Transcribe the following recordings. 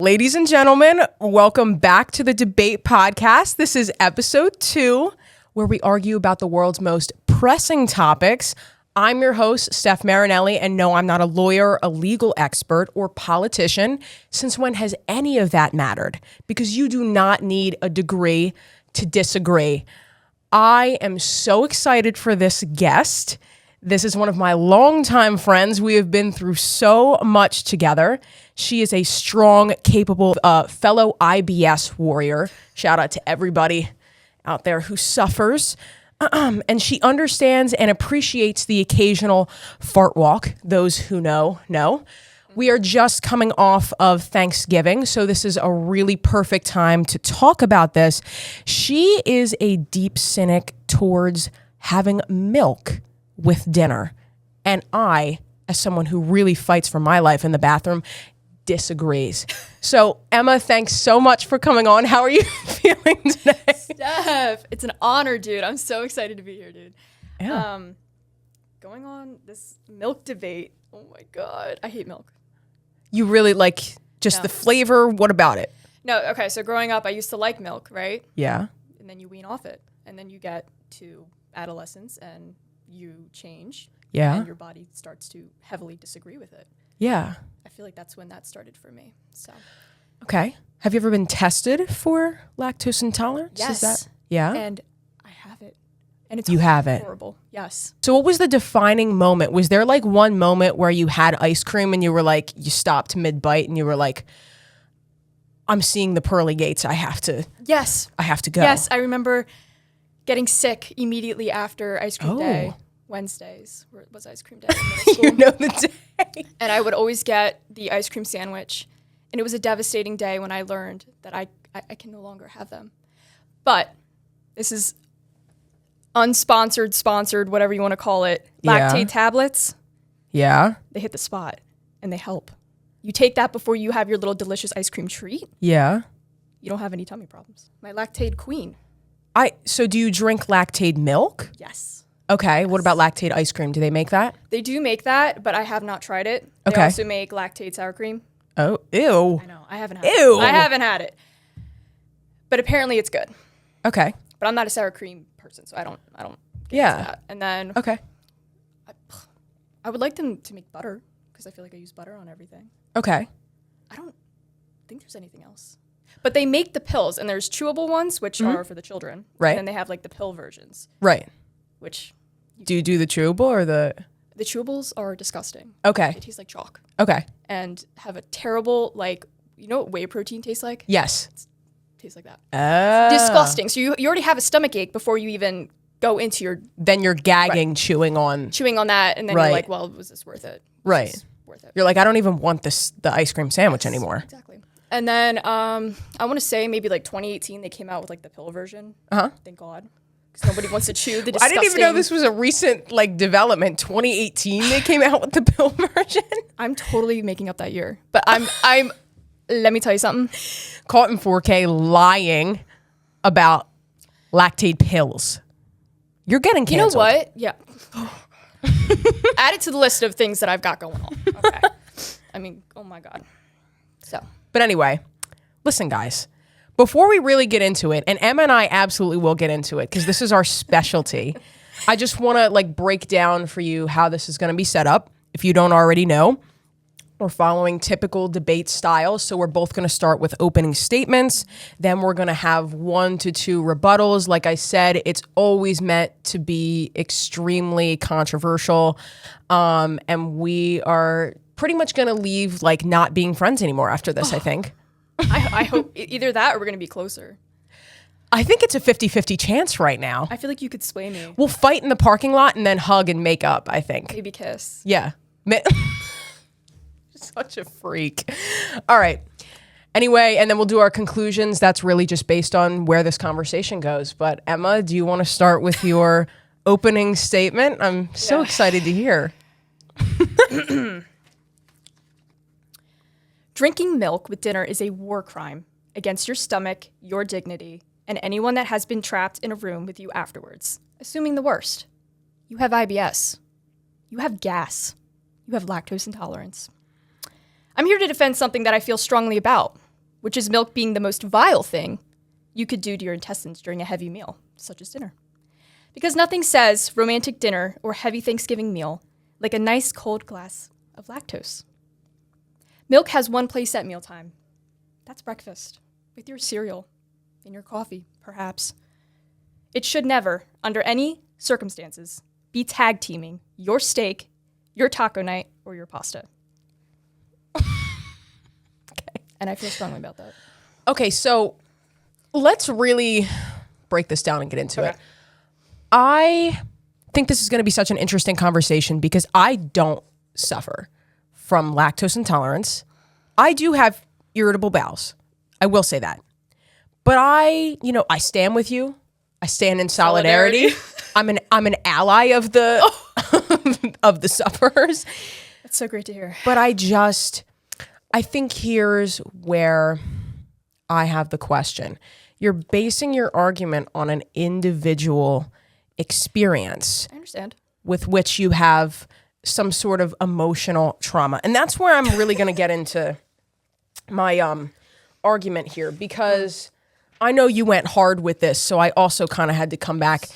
Ladies and gentlemen, welcome back to the Debate Podcast. This is episode 2, where we argue about the world's most pressing topics. I'm your host, Steph Marinelli, and no, I'm not a lawyer, a legal expert, or politician. Since when has any of that mattered? Because you do not need a degree to disagree. I am so excited for this guest. This is one of my longtime friends. We have been through so much together. She is a strong, capable fellow IBS warrior. Shout out to everybody out there who suffers. And she understands and appreciates the occasional fart walk. Those who know. We are just coming off of Thanksgiving, so this is a really perfect time to talk about this. She is a deep cynic towards having milk with dinner. And I, as someone who really fights for my life in the bathroom, disagrees. So Emma, thanks so much for coming on. How are you feeling today? Steph, it's an honor, dude. I'm so excited to be here, dude. Yeah. Going on this milk debate. Oh my God. I hate milk. You really like just the flavor? What about it? No, okay. So growing up, I used to like milk, right? Yeah. And then you wean off it. And then you get to adolescence and you change. Yeah. And your body starts to heavily disagree with it. Yeah. I feel like that's when that started for me. So. Okay. Have you ever been tested for lactose intolerance? Yes. Is that, yeah? And I have it. And it's You have it. horrible. Yes. So what was the defining moment? Was there like one moment where you had ice cream and you were like, you stopped mid-bite and you were like, I'm seeing the pearly gates. I have to go. Yes, I remember getting sick immediately after ice cream day. Wednesdays was ice cream day in middle school. You know the day. And I would always get the ice cream sandwich. And it was a devastating day when I learned that I can no longer have them. But this is unsponsored, sponsored, whatever you want to call it. Yeah. Lactate tablets, Yeah. they hit the spot and they help. You take that before you have your little delicious ice cream treat. Yeah. You don't have any tummy problems. My Lactate queen. So do you drink Lactate milk? Yes. Okay. What about Lactate ice cream? Do they make that? They do make that, but I have not tried it. They Okay. also make Lactate sour cream. Oh, ew. I know. I haven't had Ew. it. I haven't had it. But apparently it's good. Okay. But I'm not a sour cream person, so I don't get Yeah. into that. And then Okay. I would like them to make butter because I feel like I use butter on everything. Okay. I don't think there's anything else. But they make the pills, and there's chewable ones, which are for the children. Right. And then they have like the pill versions, Right. which Do you do the chewable or the... the chewables are disgusting. Okay. They taste like chalk Okay. and have a terrible, like, you know what whey protein tastes like? Yes. Tastes like that. Oh. Disgusting. So you already have a stomach ache before you even go into your Then you're gagging, chewing on... chewing on that, and then Right. you're like, well, was this worth it? Was Right. this worth it? You're like, I don't even want the ice cream sandwich anymore. Exactly. And then I want to say maybe like 2018 they came out with like the pill version. Uh-huh. Thank God. Because nobody wants to chew the I disgusting... didn't even know this was a recent like development. 2018 they came out with the pill version. I'm totally making up that year. But I'm let me tell you something. Caught in 4K lying about lactate pills. You're getting You know canceled. what? Yeah. Add it to the list of things that I've got going on. Okay. I mean, oh my God. So... But anyway, listen, guys, before we really get into it, and Emma and I absolutely will get into it because this is our specialty. I just want to like break down for you how this is going to be set up. If you don't already know, we're following typical debate style. So we're both going to start with opening statements. Then we're going to have 1 to 2 rebuttals. Like I said, it's always meant to be extremely controversial. And we are pretty much going to leave like not being friends anymore after this, I think. I hope either that or we're going to be closer. I think it's a 50-50 chance right now. I feel like you could sway me. We'll fight in the parking lot and then hug and make up, I think. Maybe kiss. Yeah. Such a freak. All right. Anyway, and then we'll do our conclusions. That's really just based on where this conversation goes. But Emma, do you want to start with your opening statement? I'm so excited to hear. Drinking milk with dinner is a war crime against your stomach, your dignity, and anyone that has been trapped in a room with you afterwards. Assuming the worst. You have IBS. You have gas. You have lactose intolerance. I'm here to defend something that I feel strongly about. which is milk being the most vile thing you could do to your intestines during a heavy meal, such as dinner. Because nothing says romantic dinner or heavy Thanksgiving meal like a nice cold glass of lactose. Milk has one place at mealtime. That's breakfast, with your cereal and your coffee, perhaps. It should never, under any circumstances, be tag teaming your steak, your taco night, or your pasta. Okay. And I feel strongly about that. Okay, so let's really break this down and get into it. I think this is going to be such an interesting conversation because I don't suffer from lactose intolerance. I do have irritable bowels. I will say that. But I stand with you. I stand in solidarity. I'm an ally of the of the sufferers. That's so great to hear. But I think here's where I have the question. You're basing your argument on an individual experience. I understand. With which you have some sort of emotional trauma. And that's where I'm really going to get into my argument here, because I know you went hard with this, so I also kind of had to come back.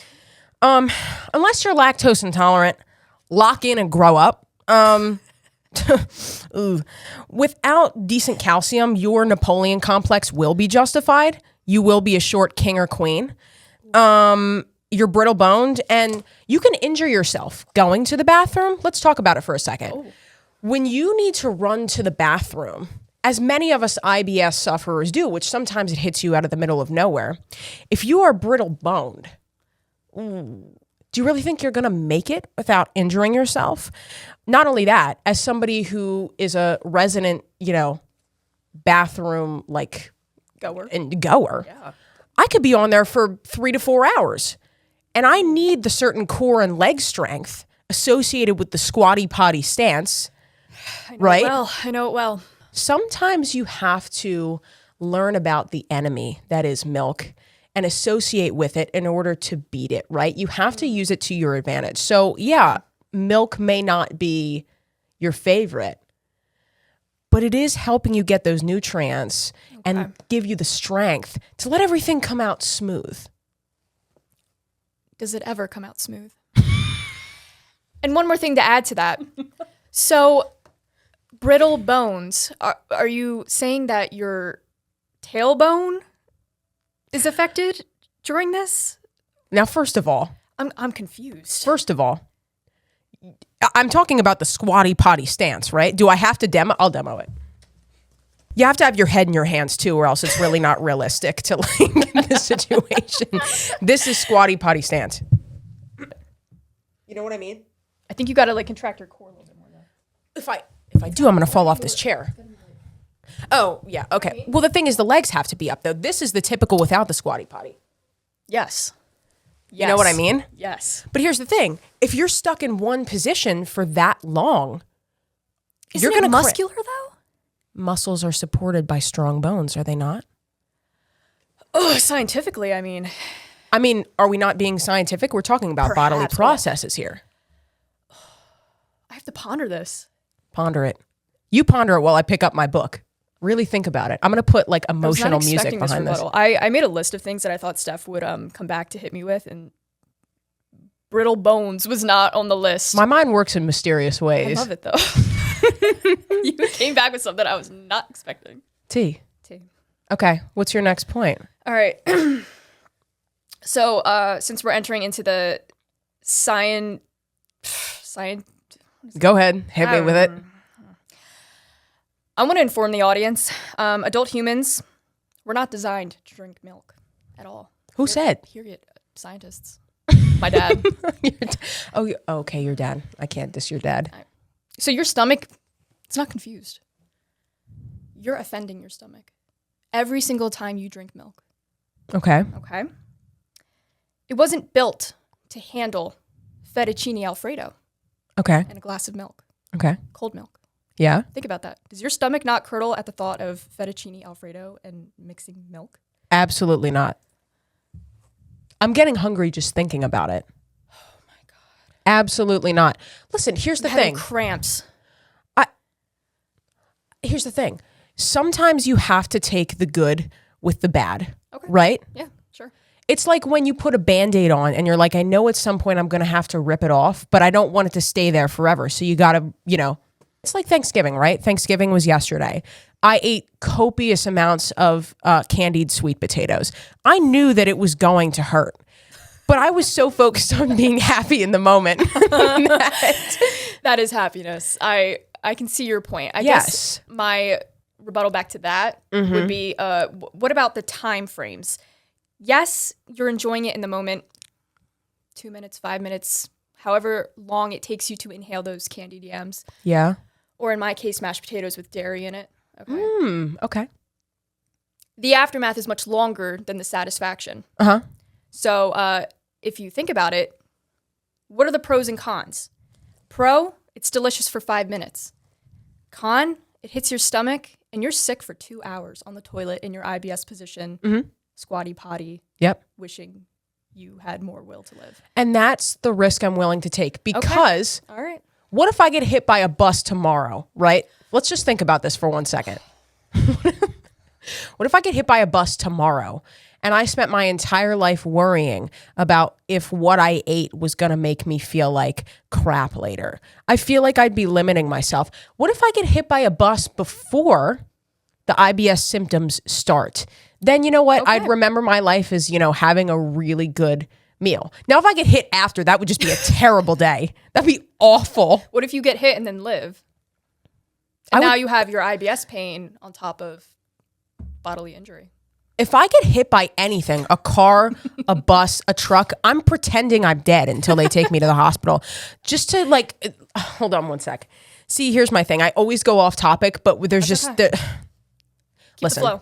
Unless you're lactose intolerant, lock in and grow up. Without decent calcium, your Napoleon complex will be justified. You will be a short king or queen. You're brittle boned, and you can injure yourself going to the bathroom. Let's talk about it for a second. Oh. When you need to run to the bathroom, as many of us IBS sufferers do, which sometimes it hits you out of the middle of nowhere, if you are brittle boned, do you really think you're going to make it without injuring yourself? Not only that, as somebody who is a resident, bathroom goer, yeah. I could be on there for 3 to 4 hours. And I need the certain core and leg strength associated with the squatty potty stance, right? I know it well. Sometimes you have to learn about the enemy that is milk and associate with it in order to beat it, right? You have to use it to your advantage. So yeah, milk may not be your favorite, but it is helping you get those nutrients and give you the strength to let everything come out smooth. Does it ever come out smooth? And one more thing to add to that. So, brittle bones, are you saying that your tailbone is affected during this? Now, first of all, I'm confused. First of all, I'm talking about the squatty potty stance, right? Do I have to demo? I'll demo it. You have to have your head in your hands too, or else it's really not realistic to the situation. This is squatty potty stance. You know what I mean? I think you got to contract your core a little bit more though. If I do, I'm going to fall off this chair. Oh, yeah. Okay. Well, the thing is the legs have to be up though. This is the typical without the squatty potty. Yes. You know what I mean? Yes. But here's the thing. If you're stuck in one position for that long, you're going to muscular though? Muscles are supported by strong bones, are they not? Oh, scientifically, I mean, are we not being scientific? We're talking about bodily processes here. I have to ponder this. Ponder it. You ponder it while I pick up my book. Really think about it. I'm going to put emotional music behind this. I made a list of things that I thought Steph would come back to hit me with, and brittle bones was not on the list. My mind works in mysterious ways. I love it though. You came back with something I was not expecting. Tea. Okay, what's your next point? All right. So, since we're entering into the science. Go ahead, hit me with it. I want to inform the audience. Adult humans, we're not designed to drink milk at all. Who said? Period. Scientists. My dad. Okay, your dad. I can't diss your dad. So your stomach, it's not confused. You're offending your stomach every single time you drink milk. Okay. It wasn't built to handle fettuccine Alfredo. Okay. And a glass of milk. Okay. Cold milk. Yeah. Think about that. Does your stomach not curdle at the thought of fettuccine Alfredo and mixing milk? Absolutely not. I'm getting hungry just thinking about it. Oh my God. Absolutely not. Listen, here's the thing. Cramps. Here's the thing. sometimes you have to take the good with the bad, right? Yeah, sure. It's like when you put a Band-Aid on and you're like, I know at some point I'm going to have to rip it off, but I don't want it to stay there forever. So you got to, it's like Thanksgiving, right? Thanksgiving was yesterday. I ate copious amounts of candied sweet potatoes. I knew that it was going to hurt, but I was so focused on being happy in the moment. That is happiness. I can see your point. I guess my rebuttal back to that would be, what about the time frames? Yes, you're enjoying it in the moment, 2 minutes, 5 minutes, however long it takes you to inhale those candied yams. Yeah. Or in my case, mashed potatoes with dairy in it. Okay. Okay. The aftermath is much longer than the satisfaction. Uh-huh. So if you think about it, what are the pros and cons? Pro, it's delicious for 5 minutes. Con, it hits your stomach and you're sick for 2 hours on the toilet in your IBS position, squatty potty, wishing you had more will to live. And that's the risk I'm willing to take because All right. What if I get hit by a bus tomorrow, right? Let's just think about this for 1 second. What if I get hit by a bus tomorrow and I spent my entire life worrying about if what I ate was going to make me feel like crap later? I feel like I'd be limiting myself. What if I get hit by a bus before the IBS symptoms start? Then you know what? I'd remember my life as, having a really good meal. Now, if I get hit after, that would just be a terrible day. That'd be awful. What if you get hit and then live? And now you have your IBS pain on top of bodily injury. If I get hit by anything, a car, a bus, a truck, I'm pretending I'm dead until they take me to the hospital. Just to hold on 1 sec. See, here's my thing. I always go off topic, but there's That's just okay. listen. The flow.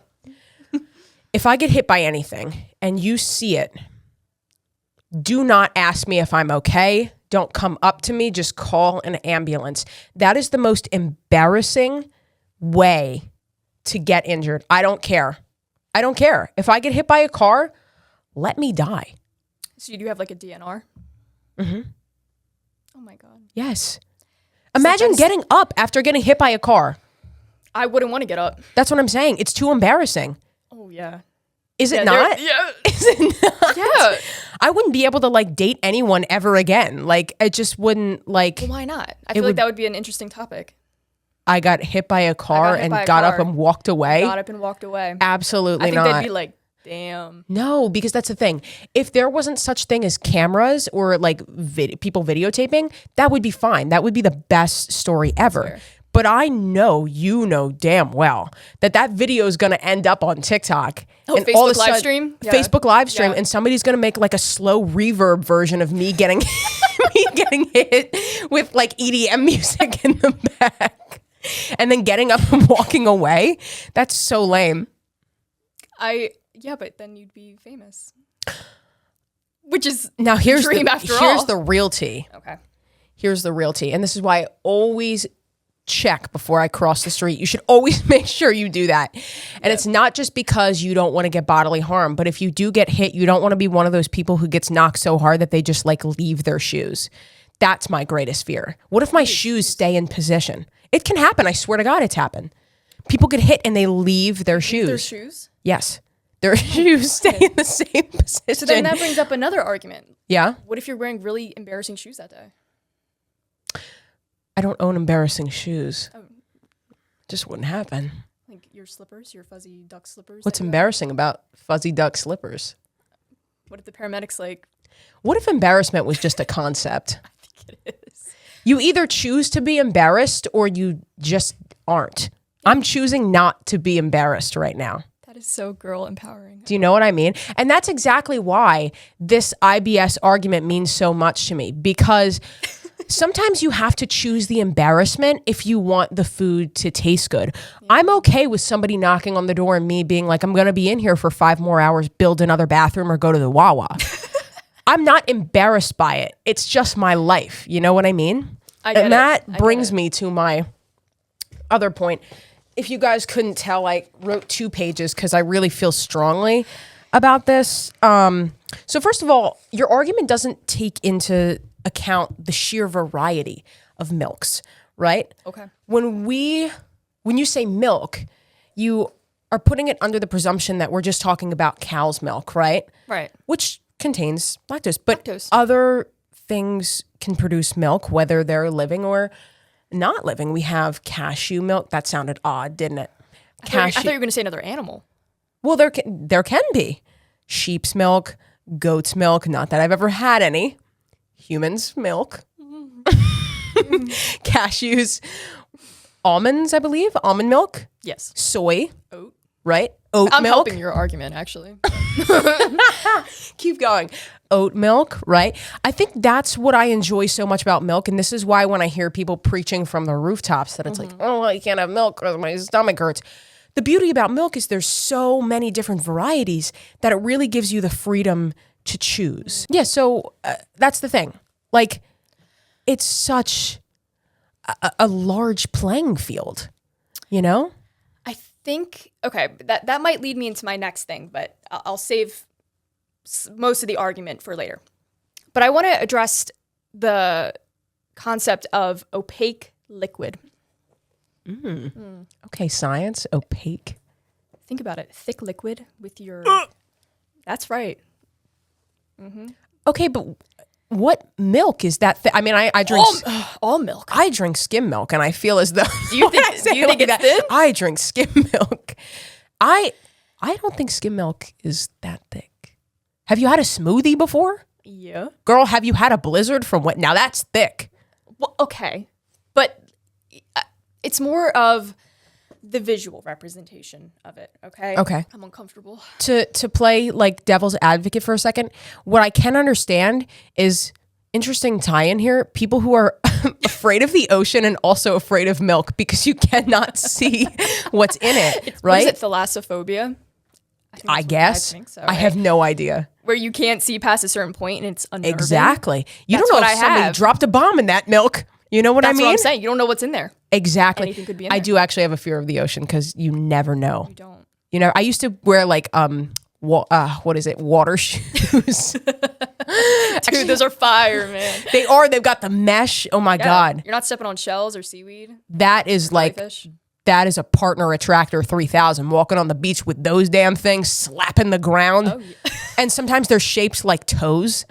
If I get hit by anything and you see it, do not ask me if I'm okay. Don't come up to me. Just call an ambulance. That is the most embarrassing way to get injured. I don't care. I don't care. If I get hit by a car, let me die. So you do have like a DNR? Mm-hmm. Oh my God. Yes. Imagine getting up after getting hit by a car. I wouldn't want to get up. That's what I'm saying. It's too embarrassing. Oh, yeah. Is it not? Yeah. Is it not? Yeah. I wouldn't be able to date anyone ever again. It just wouldn't Well, why not? I feel like that would be an interesting topic. I got hit by a car and got up and walked away. Got up and walked away. Absolutely not. I think not. they'd be like, damn. No, because that's the thing. If there wasn't such thing as cameras or people videotaping, that would be fine. That would be the best story ever. Sure. But I know, damn well that video is going to end up on TikTok. Oh, and Facebook all of a live sudden, stream? Yeah. Facebook live stream, Yeah. and somebody's going to make a slow reverb version of me getting getting hit with EDM music in the back, and then getting up and walking away. That's so lame. Yeah, but then you'd be famous, which is Now here's the real tea. Okay. Here's the real tea, and this is why I always check before I cross the street. You should always make sure you do that. And it's not just because you don't want to get bodily harm, but if you do get hit, you don't want to be one of those people who gets knocked so hard that they just leave their shoes. That's my greatest fear. What if my shoes stay in position? It can happen. I swear to God, it's happened. People get hit and they leave their shoes. Their shoes? Yes. Their shoes stay in the same position. So then that brings up another argument. Yeah? What if you're wearing really embarrassing shoes that day? I don't own embarrassing shoes. Oh. Just wouldn't happen. Like your slippers, your fuzzy duck slippers? What's embarrassing about fuzzy duck slippers? What if the paramedics What if embarrassment was just a concept? I think it is. You either choose to be embarrassed or you just aren't. I'm choosing not to be embarrassed right now. That is so girl empowering. Do you know what I mean? And that's exactly why this IBS argument means so much to me, because sometimes you have to choose the embarrassment if you want the food to taste good. Yeah. I'm okay with somebody knocking on the door and me being like, I'm going to be in here for 5 more hours, build another bathroom or go to the Wawa. I'm not embarrassed by it. It's just my life. You know what I mean? And that brings me to my other point. If you guys couldn't tell, I wrote 2 pages because I really feel strongly about this. So first of all, your argument doesn't take into account the sheer variety of milks, right? Okay. When you say milk, you are putting it under the presumption that we're just talking about cow's milk, right? Right. Which contains lactose. But Lactose. other things can produce milk, whether they're living or not living. We have cashew milk. That sounded odd, didn't it? I thought you were going to say another animal. Well, there can be sheep's milk, goat's milk. Not that I've ever had any. Humans' milk, cashews, almonds. I believe almond milk. Yes. Soy. Oat. Right. Oat I'm milk. helping your argument, actually. Keep going. Oat milk, right? I think that's what I enjoy so much about milk. And this is why when I hear people preaching from the rooftops that it's like, oh, I can't have milk or my stomach hurts. The beauty about milk is there's so many different varieties that it really gives you the freedom to choose. Yeah, so that's the thing. Like, it's such a large playing field, you know? I think, okay, that might lead me into my next thing, but I'll save most of the argument for later. But I want to address the concept of opaque liquid. Okay, science, opaque. Think about it. Thick liquid with your... That's right. Okay, but what milk is that? I mean, I drink... All milk. I drink skim milk, and I feel as though... Do you think it's thin? I drink skim milk. I don't think skim milk is that thick. Have you had a smoothie before? Yeah. Girl, have you had a blizzard from what? Now that's thick. Well, okay. But it's more of the visual representation of it, okay? Okay. I'm uncomfortable. To play like devil's advocate for a second, what I can understand is interesting tie-in here. People who are afraid of the ocean and also afraid of milk because you cannot see what's in it, right? What is it, thalassophobia? I guess. I think so, I have no idea. Where you can't see past a certain point and it's unnerving. Exactly. You That's don't know what if I somebody have. dropped a bomb in that milk. You know what I That's mean? what I'm saying. You don't know what's in there. Exactly. Anything could be in I there. do actually have a fear of the ocean because you never know. You don't. You know, I used to wear like what is it? Water shoes. Dude, those are fire, man. They are. They've got the mesh. Oh my God. You're not stepping on shells or seaweed. That is like Jellyfish. that is a partner attractor 3000 walking on the beach with those damn things slapping the ground. Oh, yeah. And sometimes they're shaped like toes.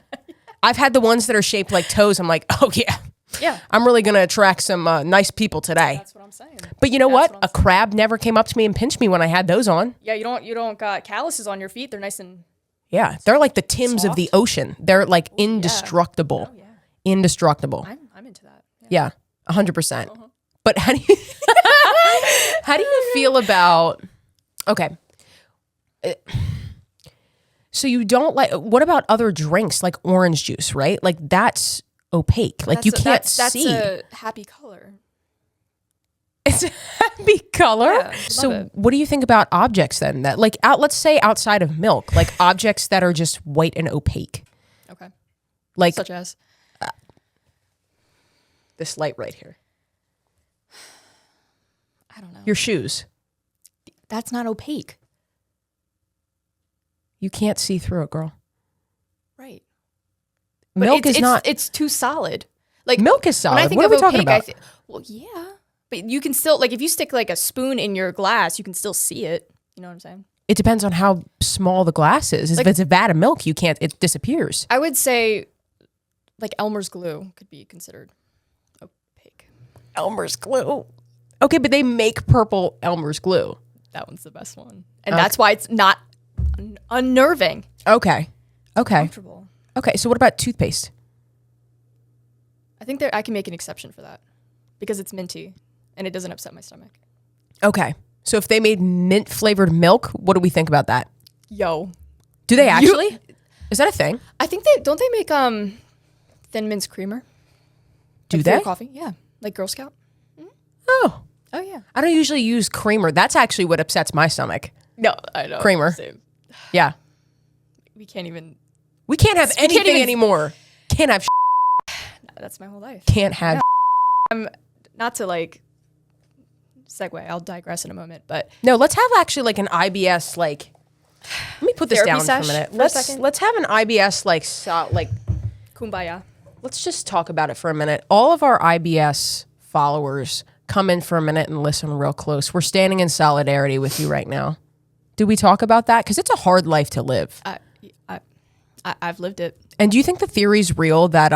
I've had the ones that are shaped like toes. I'm like, oh yeah. Yeah. I'm really going to attract some nice people today. That's what I'm saying. But you know That's what? what A crab never came up to me and pinched me when I had those on. Yeah, you don't got calluses on your feet. They're nice and Yeah. They're like the Tims of the ocean. They're like indestructible. Oh, yeah. Indestructible. I'm into that. Yeah. 100%. But how do you how do you feel about okay. So you don't like what about other drinks like orange juice, right? Like that's opaque. Like you can't see. That's a happy color. It's a happy color. Yeah, So love it. what do you think about objects then that like let's say outside of milk, like objects that are just white and opaque? Okay. Like Such as? this light right here. I don't know. Your shoes. That's not opaque. You can't see through it, girl. Right. Milk is not It's too solid. Like milk is solid. When I think What of are we talking opaque, about? well, yeah. But you can still, like, if you stick like a spoon in your glass, you can still see it. You know what I'm saying? It depends on how small the glass is. If it's a vat of milk, you can't. It disappears. I would say, like, Elmer's glue could be considered opaque. Elmer's glue. Okay, but they make purple Elmer's glue. That one's the best one, and that's why it's not unnerving. Okay. Comfortable. Okay. So what about toothpaste? I think I can make an exception for that because it's minty and it doesn't upset my stomach. Okay. So if they made mint flavored milk, what do we think about that? Yo, Do they actually? Is that a thing? I think they make thin mince creamer. Do Like for your they? coffee? Yeah, like Girl Scout. Oh, Oh yeah. I don't usually use creamer. That's actually what upsets my stomach. No, I know. Creamer. Same. Yeah. We can't even. We can't have can't anything even- anymore. Can't have. That's my whole life. Can't have. Not to like segue. I'll digress in a moment, but No, let's have actually like an IBS like. Let me put this Therapy down for a sesh minute. for a Let's second? let's have an IBS like kumbaya. let's just talk about it for a minute. All of our IBS followers come in for a minute and listen real close. We're standing in solidarity with you right now. Did we talk about that? Because it's a hard life to live. I've lived it. And do you think the theory's real that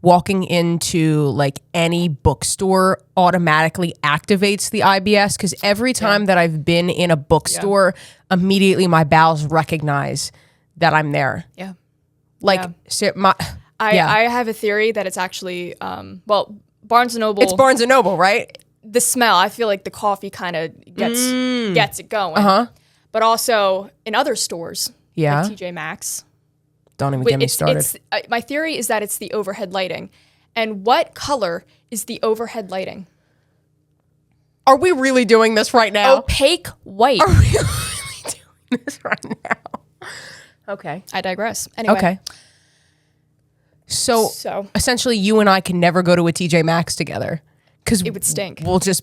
walking into like any bookstore automatically activates the IBS? Because every time that I've been in a bookstore, immediately my bowels recognize that I'm there. Yeah. Like, I have a theory that it's actually, Barnes & Noble. It's Barnes & Noble, right? The smell, I feel like the coffee kind of gets it going. But also in other stores, like TJ Maxx. Don't even get me started. My theory is that it's the overhead lighting. And what color is the overhead lighting? Are we really doing this right now? Opaque white. Are we really doing this right now? Okay. I digress. Anyway. Okay. So essentially you and I can never go to a TJ Maxx together. Because it would stink. We'll just...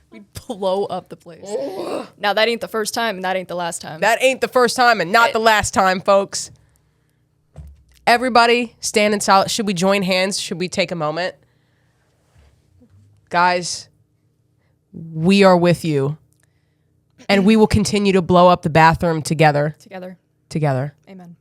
We'd blow up the place. Now, that ain't the first time, and that ain't the last time. That ain't the first time, and not the last time, folks. Everybody, stand in silence. Should we join hands? Should we take a moment? Guys, we are with you. And we will continue to blow up the bathroom together. Together. Together. Amen.